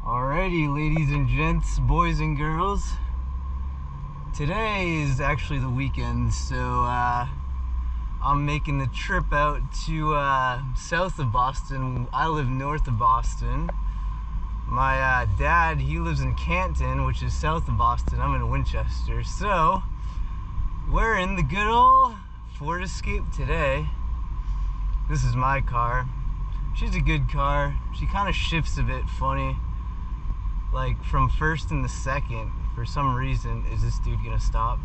Alrighty, ladies and gents, boys and girls. Today is actually the weekend, so I'm making the trip out to south of Boston. I live north of Boston. My dad, he lives in Canton, which is south of Boston. I'm in Winchester. So, we're in the good old Ford Escape today. This is my car. She's a good car. She kind of shifts a bit funny. Like from first into second, for some reason. Is this dude gonna stop?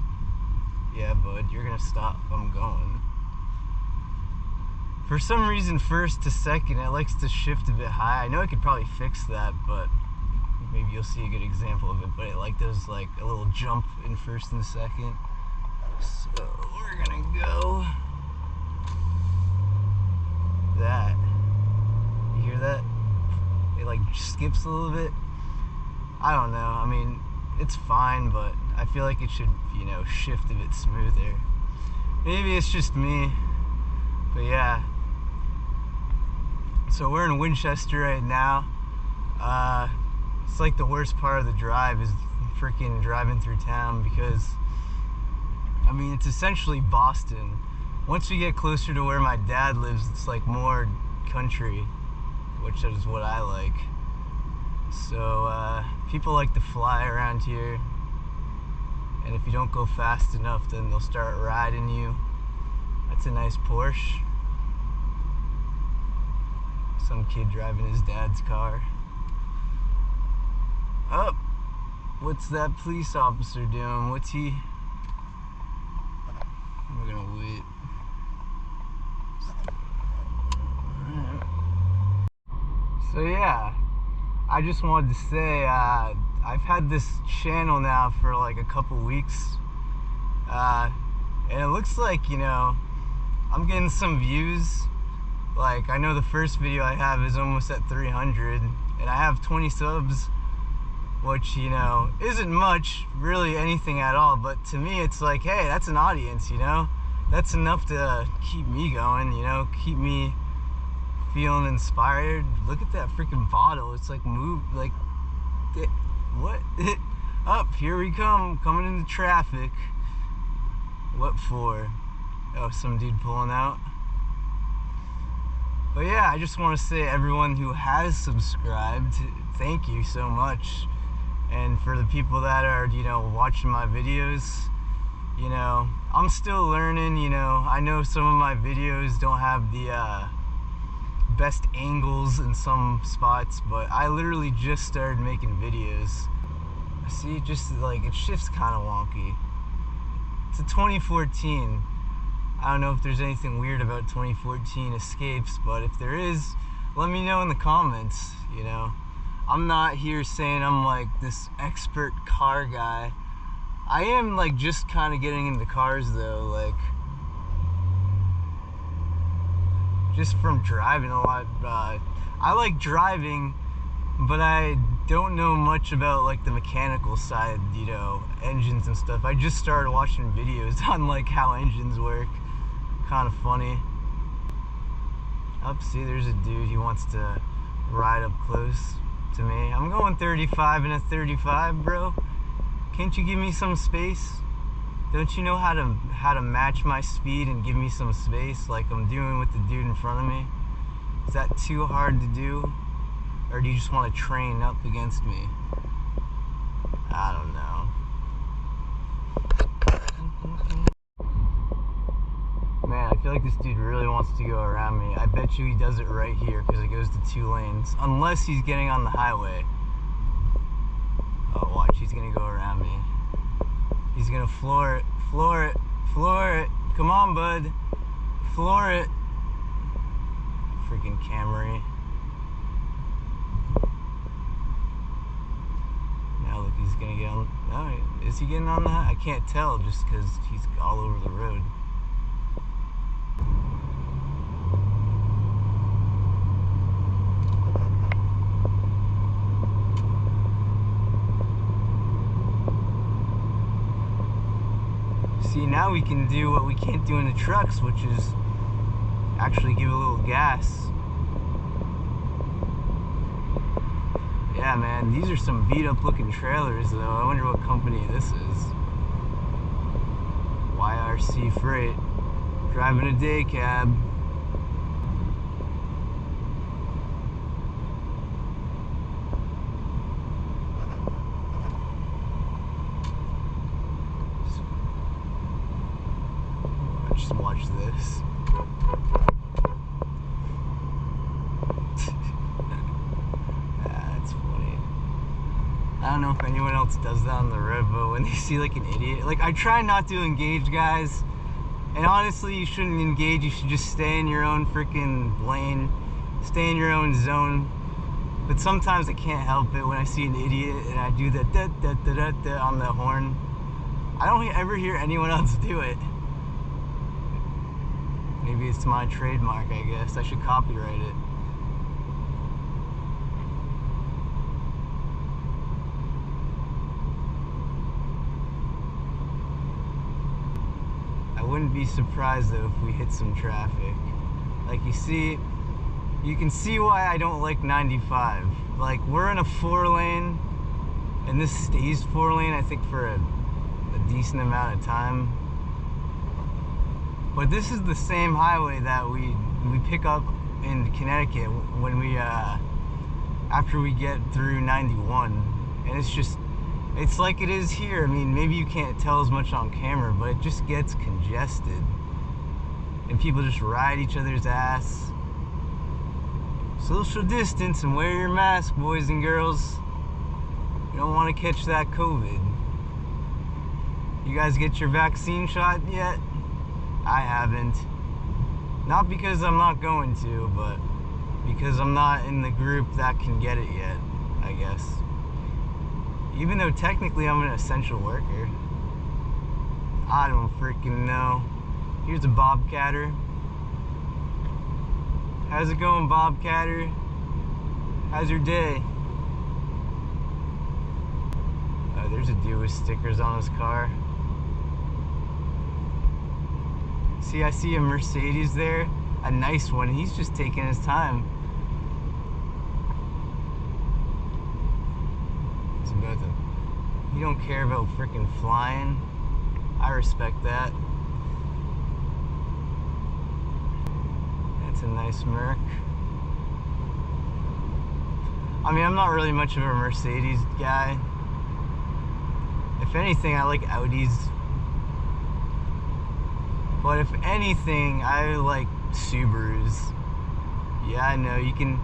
Yeah, bud, you're gonna stop. I'm going. For some reason, first to second, it likes to shift a bit high. I know I could probably fix that, but maybe you'll see a good example of it. But it like does like a little jump in first and second. So we're gonna go that. You hear that? It like skips a little bit. I don't know. I mean, it's fine, but I feel like it should, shift a bit smoother. Maybe it's just me, but yeah. So we're in Winchester right now. It's like the worst part of the drive is freaking driving through town because, I mean, it's essentially Boston. Once we get closer to where my dad lives, it's like more country, which is what I like. So people like to fly around here, and if you don't go fast enough, then they'll start riding you. That's a nice Porsche. Some kid driving his dad's car. Oh, what's that police officer doing? What's he? We're gonna wait. So yeah, I just wanted to say I've had this channel now for like a couple weeks, and it looks like I'm getting some views. Like, I know the first video I have is almost at 300, and I have 20 subs, which isn't much, really anything at all, but to me it's like, hey, that's an audience, that's enough to keep me going, keep me feeling inspired. Look at that freaking bottle. It's like what? Up, here we come, coming into traffic. What for? Oh, some dude pulling out. But yeah, I just want to say, everyone who has subscribed, thank you so much. And for the people that are, watching my videos, I'm still learning, I know some of my videos don't have the best angles in some spots, but I literally just started making videos. See, just like it shifts kind of wonky. It's a 2014. I don't know if there's anything weird about 2014 Escapes, but if there is, let me know in the comments. I'm not here saying I'm like this expert car guy. I am like just kind of getting into cars though, like just from driving a lot. I like driving, but I don't know much about like the mechanical side, engines and stuff. I just started watching videos on like how engines work. Kind of funny. Up, see, there's a dude. He wants to ride up close to me. I'm going 35 in a 35, bro. Can't you give me some space? Don't you know how to match my speed and give me some space like I'm doing with the dude in front of me? Is that too hard to do? Or do you just want to train up against me? I don't know. Man, I feel like this dude really wants to go around me. I bet you he does it right here because it goes to 2 lanes. Unless he's getting on the highway. Oh, watch, he's gonna go around me. He's gonna floor it, floor it, floor it. Come on, bud. Floor it. Freaking Camry. Now look, he's gonna get on. Oh, is he getting on the highway? I can't tell just because he's all over the road. See, now we can do what we can't do in the trucks, which is actually give a little gas. Yeah, Yeah, man, these are some beat up looking trailers though. I wonder what company this is. YRC Freight. Driving a day cab. Just watch this. That's funny. I don't know if anyone else does that on the road, but when they see like an idiot, like I try not to engage guys, and honestly you shouldn't engage, you should just stay in your own freaking lane, stay in your own zone. But sometimes I can't help it when I see an idiot and I do that da da da da da on the horn. I don't ever hear anyone else do it. Maybe it's my trademark, I guess. I should copyright it. I wouldn't be surprised though if we hit some traffic. Like you can see why I don't like 95. Like we're in a 4-lane and this stays 4-lane I think for a decent amount of time. But this is the same highway that we pick up in Connecticut when we after we get through 91, and it's like it is here. I mean, maybe you can't tell as much on camera, but it just gets congested and people just ride each other's ass. Social distance and wear your mask, boys and girls. You don't want to catch that COVID. You guys get your vaccine shot yet? I haven't. Not because I'm not going to, but because I'm not in the group that can get it yet, I guess. Even though technically I'm an essential worker. I don't freaking know. Here's a bobcatter. How's it going, bobcatter? How's your day? Oh, there's a dude with stickers on his car. See, I see a Mercedes there, a nice one. He's just taking his time. It's about to, you don't care about freaking flying. I respect that. That's a nice Merc. I mean, I'm not really much of a Mercedes guy. If anything, I like Audis. But if anything, I like Subarus. Yeah, I know, you can...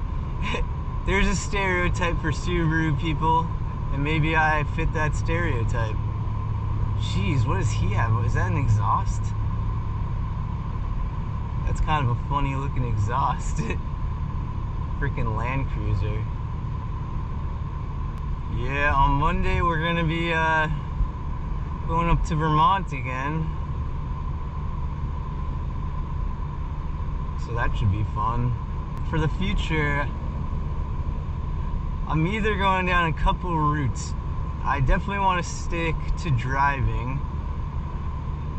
There's a stereotype for Subaru people, and maybe I fit that stereotype. Jeez, what does he have? Is that an exhaust? That's kind of a funny looking exhaust. Freaking Land Cruiser. Yeah, on Monday we're gonna be going up to Vermont again. So that should be fun. For the future, I'm either going down a couple routes. I definitely want to stick to driving.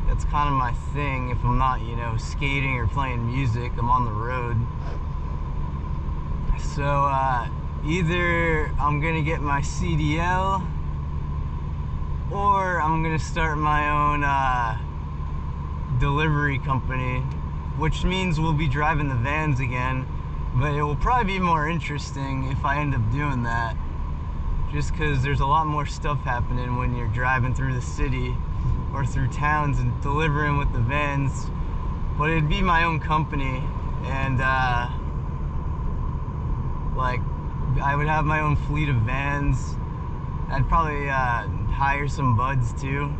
That's kind of my thing. If I'm not, you know, skating or playing music, I'm on the road. So either I'm gonna get my CDL or I'm gonna start my own delivery company, which means we'll be driving the vans again, but it will probably be more interesting if I end up doing that, just because there's a lot more stuff happening when you're driving through the city or through towns and delivering with the vans. But it'd be my own company, and like I would have my own fleet of vans. I'd probably hire some buds too.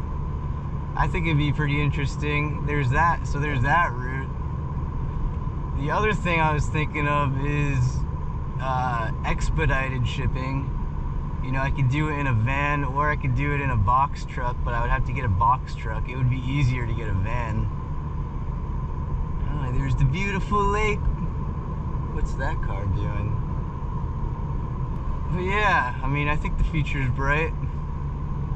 I think it'd be pretty interesting. There's that, so there's that route. The other thing I was thinking of is expedited shipping. You know, I could do it in a van or I could do it in a box truck, but I would have to get a box truck. It would be easier to get a van. Oh, there's the beautiful lake. What's that car doing? But yeah, I mean, I think the future's bright.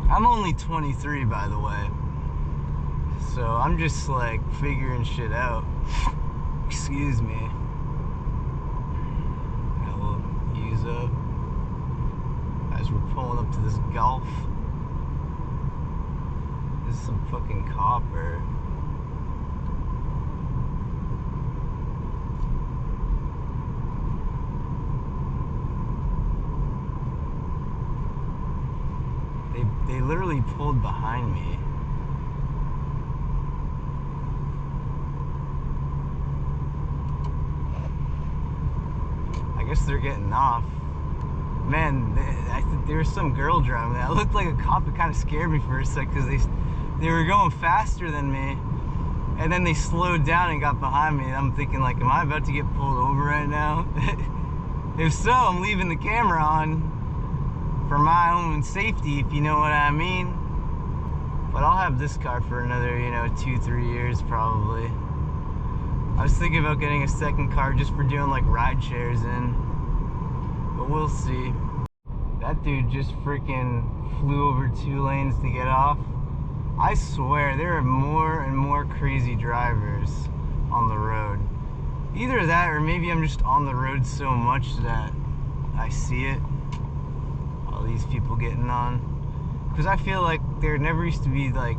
I'm only 23, by the way. So I'm just like figuring shit out. Excuse me. I will use up. to this Golf. This is some fucking copper. They literally pulled behind me. I guess they're getting off. Man, I think there was some girl driving that looked like a cop. It kind of scared me for a sec because they were going faster than me, and then they slowed down and got behind me. And I'm thinking, like, am I about to get pulled over right now? If so, I'm leaving the camera on for my own safety, if you know what I mean. But I'll have this car for another, 2-3 years probably. I was thinking about getting a second car just for doing like ride shares in, but we'll see. That dude just freaking flew over 2 lanes to get off. I swear there are more and more crazy drivers on the road. Either that or maybe I'm just on the road so much that I see it. All these people getting on. Because I feel like there never used to be like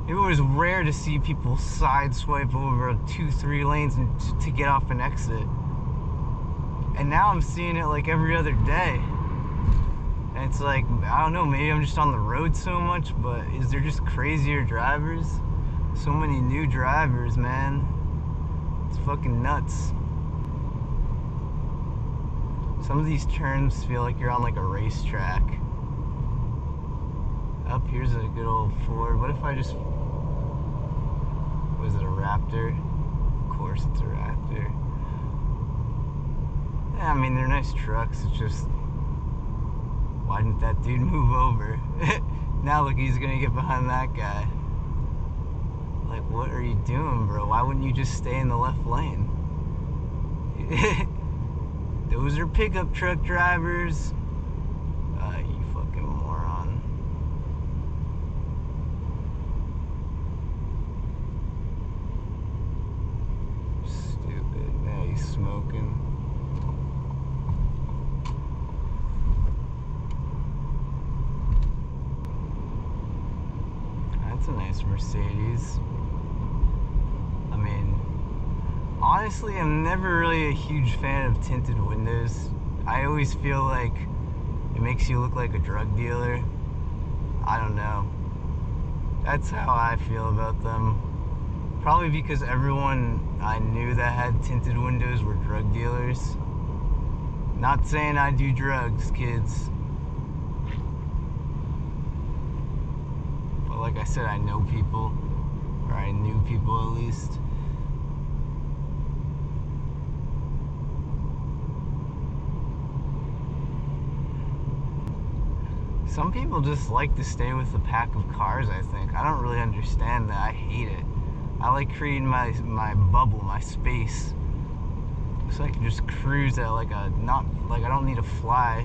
it was rare to see people side swipe over 2-3 lanes and to get off an exit. And now I'm seeing it like every other day. And it's like, I don't know, maybe I'm just on the road so much, but is there just crazier drivers? So many new drivers, man. It's fucking nuts. Some of these turns feel like you're on like a racetrack. Up here's a good old Ford. What if I just... Was it a Raptor? Of course it's a Raptor. Yeah, I mean, they're nice trucks. It's just... Why didn't that dude move over? Now look, he's gonna get behind that guy. Like, what are you doing, bro? Why wouldn't you just stay in the left lane? Those are pickup truck drivers. You fucking moron. Stupid. Now he's smoking. That's a nice Mercedes. I mean, honestly, I'm never really a huge fan of tinted windows. I always feel like it makes you look like a drug dealer. I don't know. That's how I feel about them. Probably because everyone I knew that had tinted windows were drug dealers. Not saying I do drugs, kids. But like I said, I know people. Or I knew people at least. Some people just like to stay with a pack of cars, I think. I don't really understand that. I hate it. I like creating my bubble, my space. So I can just cruise at like a, not, like I don't need to fly.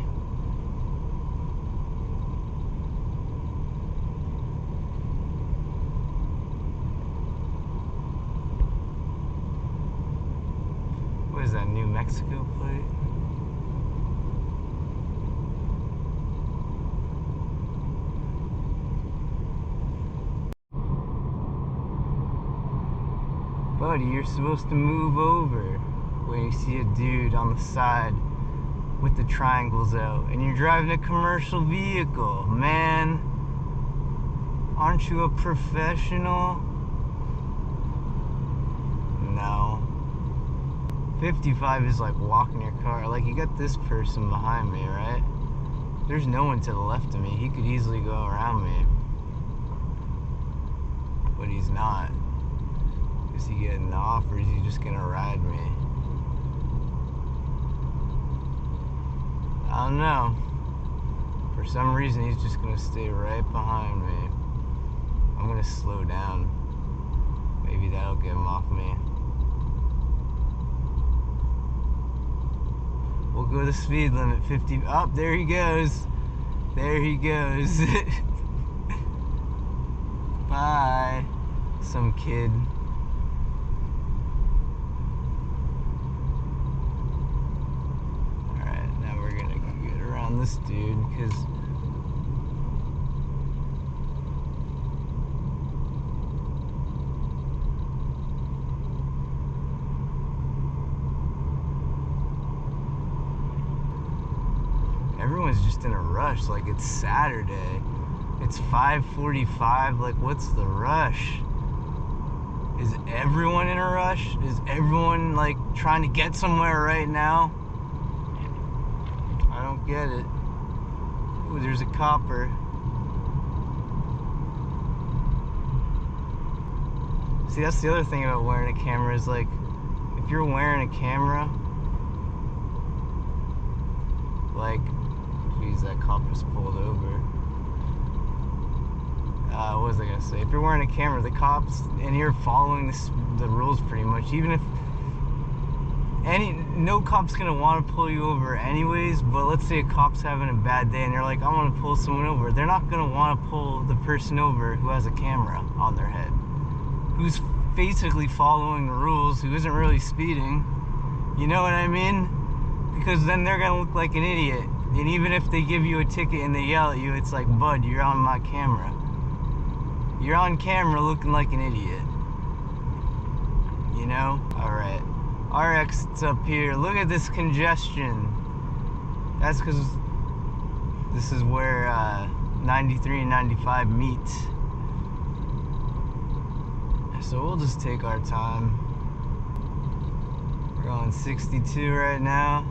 What is that, New Mexico plate? Buddy, you're supposed to move over when you see a dude on the side with the triangles out and you're driving a commercial vehicle. Man, aren't you a professional? No. 55 is like walking your car. Like, you got this person behind me, right? There's no one to the left of me. He could easily go around me. But he's not. Is he getting off or is he just gonna ride me? I don't know. For some reason he's just gonna stay right behind me. I'm gonna slow down. Maybe that'll get him off me. We'll go the speed limit, 50. Oh, there he goes. There he goes. Bye. Some kid. this dude, because everyone's just in a rush. Like, it's Saturday. It's 5:45. Like, what's the rush? Is everyone in a rush? Is everyone, like, trying to get somewhere right now? I don't get it. Ooh, there's a copper. See, that's the other thing about wearing a camera is, like, if you're wearing a camera, like, geez, that cop just pulled over. What was I gonna say? If you're wearing a camera, the cops, and you're following the rules pretty much, even if no cop's gonna want to pull you over anyways, but let's say a cop's having a bad day and they're like, I want to pull someone over. They're not gonna want to pull the person over who has a camera on their head, who's basically following the rules, who isn't really speeding. You know what I mean? Because then they're gonna look like an idiot. And even if they give you a ticket and they yell at you, it's like, bud, you're on my camera. You're on camera looking like an idiot. You know? Alright. Our exit's up here. Look at this congestion. That's because this is where 93 and 95 meet. So we'll just take our time. We're going 62 right now.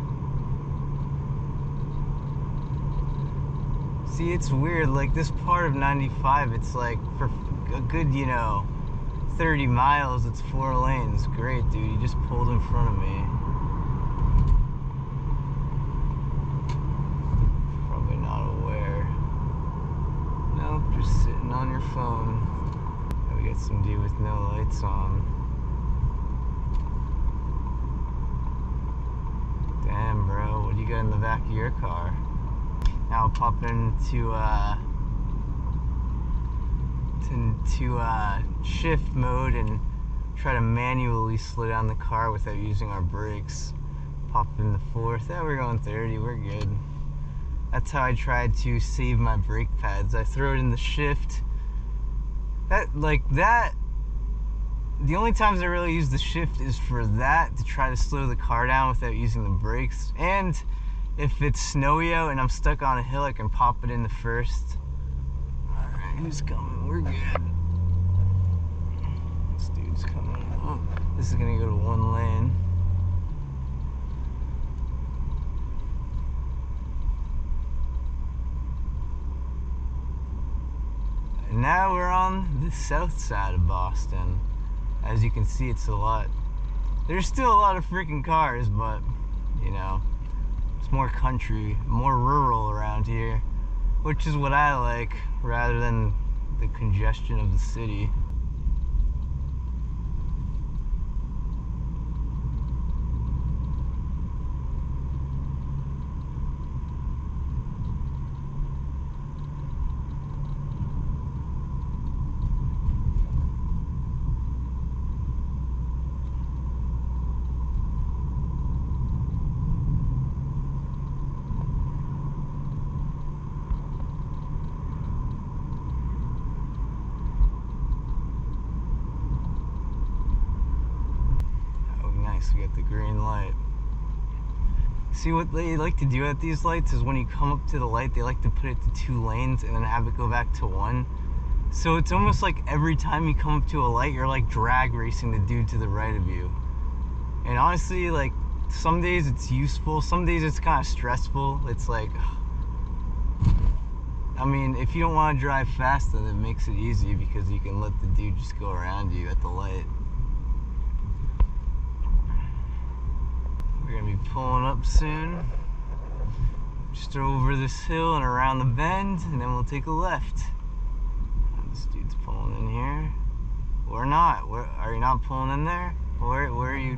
See, it's weird, like this part of 95, it's like for a good, 30 miles, it's 4 lanes. Great, dude, you just pulled in front of me. Probably not aware. Nope, just sitting on your phone. And we got some dude with no lights on. Damn, bro, what do you got in the back of your car? Now pop into shift mode and try to manually slow down the car without using our brakes. Pop in the fourth. Yeah, we're going 30. We're good. That's how I tried to save my brake pads. I throw it in the shift. The only times I really use the shift is for that, to try to slow the car down without using the brakes. And if it's snowy out and I'm stuck on a hill, I can pop it in the first. Alright, who's coming? We're good. This dude's coming. Oh, this is gonna go to 1 lane. And now we're on the south side of Boston. As you can see, it's a lot. There's still a lot of freaking cars, but, it's more country, more rural around here, which is what I like, rather than the congestion of the city. We got the green light. See, what they like to do at these lights is when you come up to the light, they like to put it to 2 lanes and then have it go back to 1. So it's almost like every time you come up to a light, you're like drag racing the dude to the right of you. And honestly, like, some days it's useful, some days it's kind of stressful. It's like, I mean, if you don't want to drive fast, then it makes it easy because you can let the dude just go around you at the light. We're gonna be pulling up soon. Just over this hill and around the bend, and then we'll take a left. This dude's pulling in here. Or not. Are you not pulling in there? Where are you?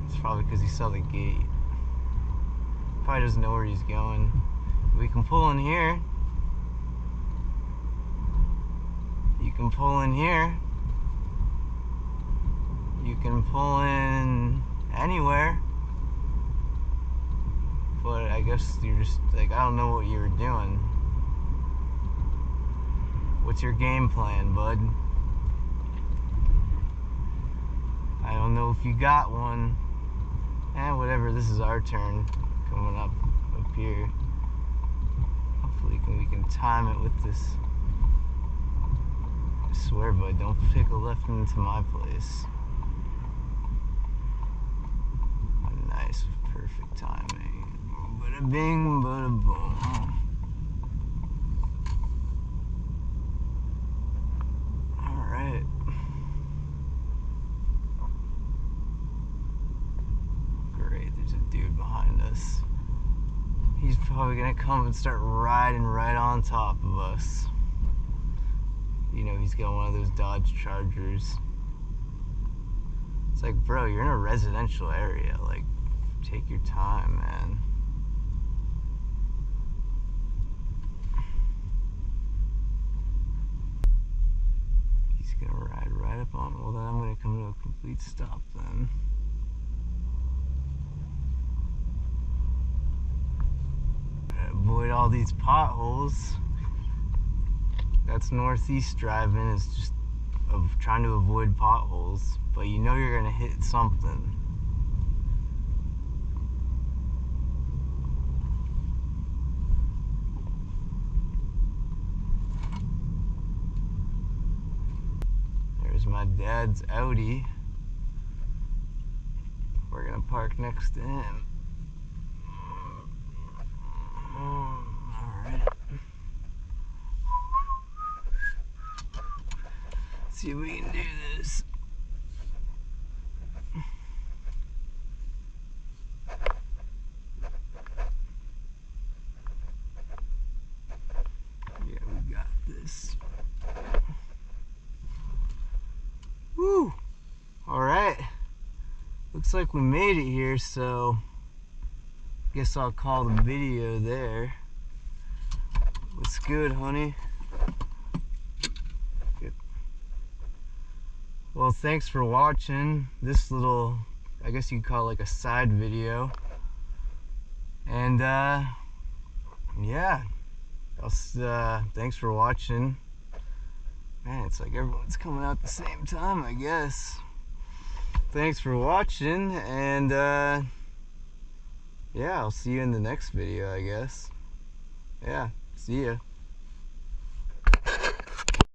It's probably because he saw the gate. Probably doesn't know where he's going. We can pull in here. You can pull in here. You can pull in anywhere. But I guess you're just like, I don't know what you were doing. What's your game plan, bud? I don't know if you got one. Whatever, this is our turn coming up here. Hopefully we can time it with this. I swear, bud, don't take a left into my place. Nice, perfect timing. Bada bing, bada boom. Alright. Great, there's a dude behind us. He's probably gonna come and start riding right on top of us. You know, he's got one of those Dodge Chargers. It's like, bro, you're in a residential area. Like, take your time, man. He's gonna ride right up on. Well, then I'm gonna come to a complete stop then. Avoid all these potholes. That's northeast driving, is just trying to avoid potholes, but you know you're gonna hit something. There's my dad's Audi. We're gonna park next to him. Alright. See if we can do this. Yeah, we got this. Woo! Alright. Looks like we made it here, so guess I'll call the video there. What's good, honey? Good. Well, thanks for watching this little, I guess you could call it like a side video. And yeah, thanks for watching. Man, it's like everyone's coming out at the same time, I guess. Thanks for watching, and yeah, I'll see you in the next video, I guess. Yeah, see ya.